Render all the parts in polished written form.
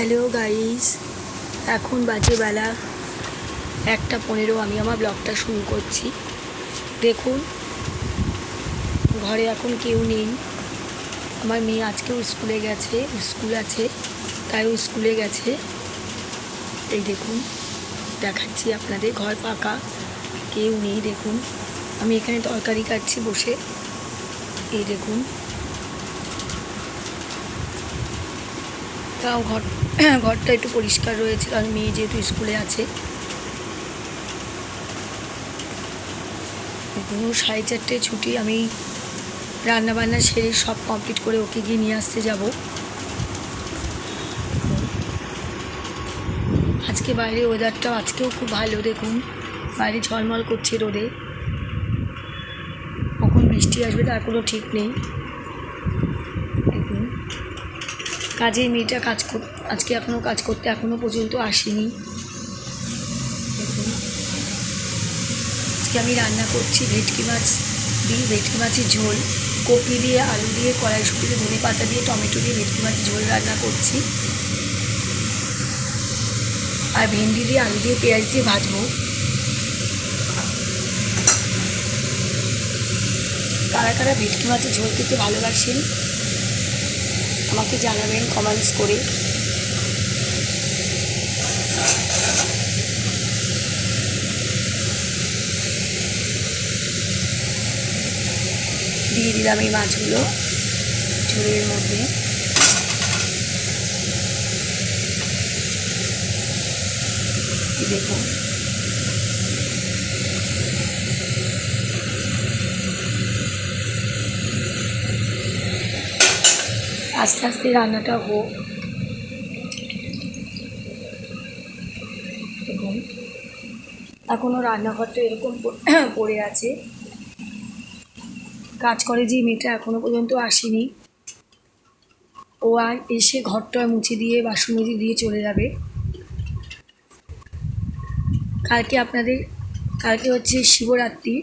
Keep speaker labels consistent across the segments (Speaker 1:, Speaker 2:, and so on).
Speaker 1: Hello guys, এখন বাজে বেলা 1:15। আমি আমার ব্লগটা শুরু করছি। দেখুন, ঘরে এখন কেউ নেই। আমার মেয়ে আজকেও স্কুলে গেছে, স্কুল আছে তাই ও স্কুলে গেছে। এই দেখুন, দেখাচ্ছি আপনাদের, ঘর ফাঁকা, কেউ নেই। দেখুন, আমি এখানে তরকারি কাটছি বসে। এই দেখুন, তাও ঘরটা একটু পরিষ্কার রয়েছে কারণ মেয়ে যেহেতু স্কুলে আছে। দেখুন, 4:30 ছুটি। আমি রান্নাবান্না সেরে সব কমপ্লিট করে ওকে গিয়ে নিয়ে আসতে যাব। দেখুন, আজকে বাইরে ওয়েদারটাও আজকেও খুব ভালো। দেখুন, বাইরে ঝলমল করছে রোদে। কখন বৃষ্টি আসবে তার কোনো ঠিক নেই। দেখুন, কাজের মেয়েটা আজকে এখনও কাজ করতে এখনও পর্যন্ত আসেনি। দেখুন, আজকে আমি রান্না করছি ভেটকি মাছের ঝোল, কপি দিয়ে, আলু দিয়ে, কড়াইশুঁটিতে, ধনে পাতা দিয়ে, টমেটো দিয়ে ভেটকি মাছের ঝোল রান্না করছি। আর ভেন্ডি দিয়ে, আলু দিয়ে, পেঁয়াজ দিয়ে ভাজবো। কারা কারা ভেটকি মাছের ঝোল খেতে ভালোবাসেন আমাকে জানাবেন কমেন্টস করে। দিয়ে দিলাম এই মাছগুলো ঝোলের মধ্যে। দেখুন, আস্তে আস্তে রান্নাটা হোক। দেখুন, এখনও রান্নাঘরটা এরকম পড়ে আছে। কাজ করে যে মেয়েটা এখনও পর্যন্ত আসেনি। ও আর এসে ঘরটা মুছে দিয়ে, বাসন মেজে দিয়ে চলে যাবে। কালকে হচ্ছে শিবরাত্রি।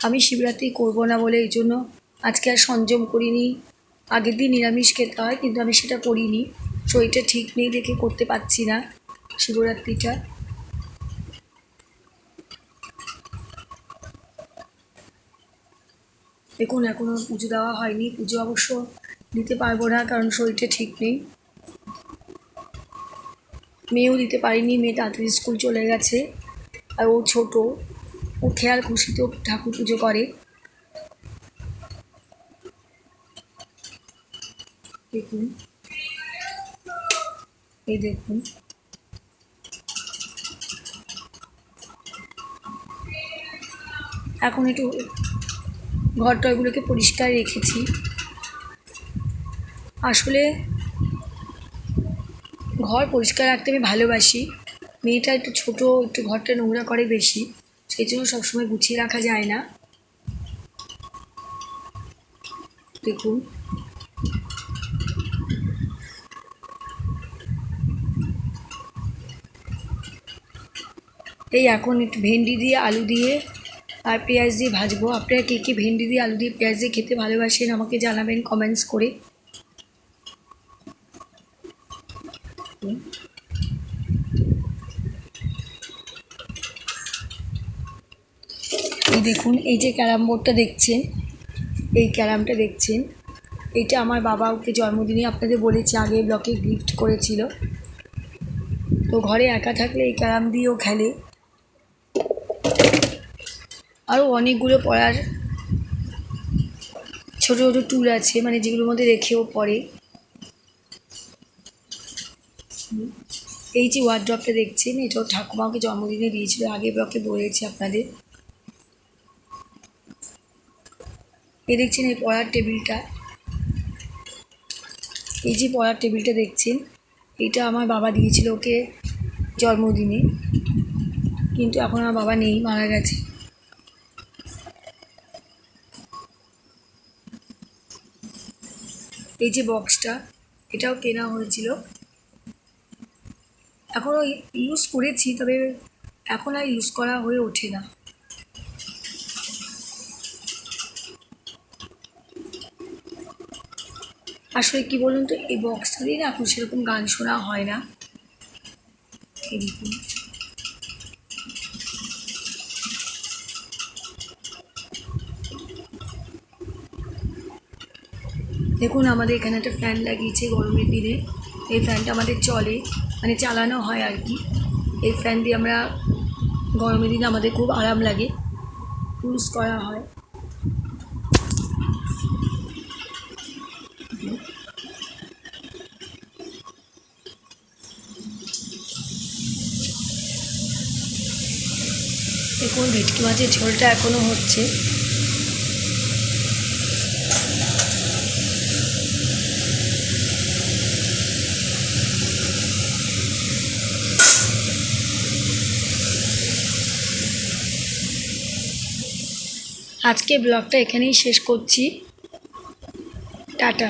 Speaker 1: আমি শিবরাত্রি করবো না বলে এই জন্য আজকে আর সংযম করিনি। আগের দিন নিরামিষ খেতে হয়, কিন্তু আমি সেটা করিনি। শরীরটা ঠিক নেই দেখে করতে পারছি না শিবরাত্রিটা। দেখুন, এখনও পুজো দেওয়া হয়নি। পুজো অবশ্য দিতে পারবো না কারণ শরীরটা ঠিক নেই। মেয়েও দিতে পারিনি, মেয়ে তাড়াতাড়ি স্কুল চলে গেছে। আর ও ছোট, ও খেয়াল খুশিতেও ঠাকুর পুজো করে। দেখুন, এই দেখুন, এখন একটু ঘরটাগুলোকে পরিষ্কার রেখেছি। আসলে ঘর পরিষ্কার রাখতে আমি ভালোবাসি। মেয়েটা একটু ছোট, একটু ঘরটা নোংরা করে বেশি, সেই জন্য সবসময় গুছিয়ে রাখা যায় না। দেখুন, এই এখন একটু ভেন্ডি দিয়ে, আলু দিয়ে আর পেঁয়াজ দিয়ে ভাজবো। আপনারা কে কে ভেন্ডি দিয়ে, আলু দিয়ে, পেঁয়াজ দিয়ে খেতে ভালোবাসেন আমাকে জানাবেন কমেন্টস করে। এই দেখুন, এই যে ক্যারাম বোর্ডটা দেখছেন, এই ক্যারামটা দেখছেন, এইটা আমার বাবা ওকে জন্মদিনে আপনাদের বলেছে আগে ব্লকে গিফট করেছিল। তো ঘরে একা থাকলে এই ক্যারাম দিয়েও খেলে। আরও অনেকগুলো পড়ার ছোটো ছোটো টুল আছে, মানে যেগুলোর মধ্যে রেখেও পড়ে। এই যে ওয়ার্ড্রপটা দেখছেন, এটাও ঠাকুমাকে জন্মদিনে দিয়েছিল, আগে ব্লকে বলেছি আপনাদের। এই দেখছেন এই পড়ার টেবিলটা, এই যে পড়ার টেবিলটা দেখছেন, এটা আমার বাবা দিয়েছিল ওকে জন্মদিনে, কিন্তু এখন আমার বাবা নেই, মারা গেছে। এই যে বক্সটা, এটাও কেনা হয়েছিল। এখনও ইউজ করেছি, তবে এখন আর ইউজ করা হয়ে ওঠে না। আসলে কি বলুন তো, এই বক্সটা দিয়ে না এখন সেরকম গান শোনা হয় না। এই দেখুন, দেখুন আমাদের এখানে একটা ফ্যান লাগিয়েছে গরমের দিনে। এই ফ্যানটা আমাদের চলে, মানে চালানো হয় আর কি। এই ফ্যান দিয়ে আমরা গরমের দিনে আমাদের খুব আরাম লাগে, ইউজ করা হয়। দেখুন ভেটকি মাছের ঝোলটা এখনও হচ্ছে। আজকে ব্লগটা এখানেই শেষ করছি। টাটা।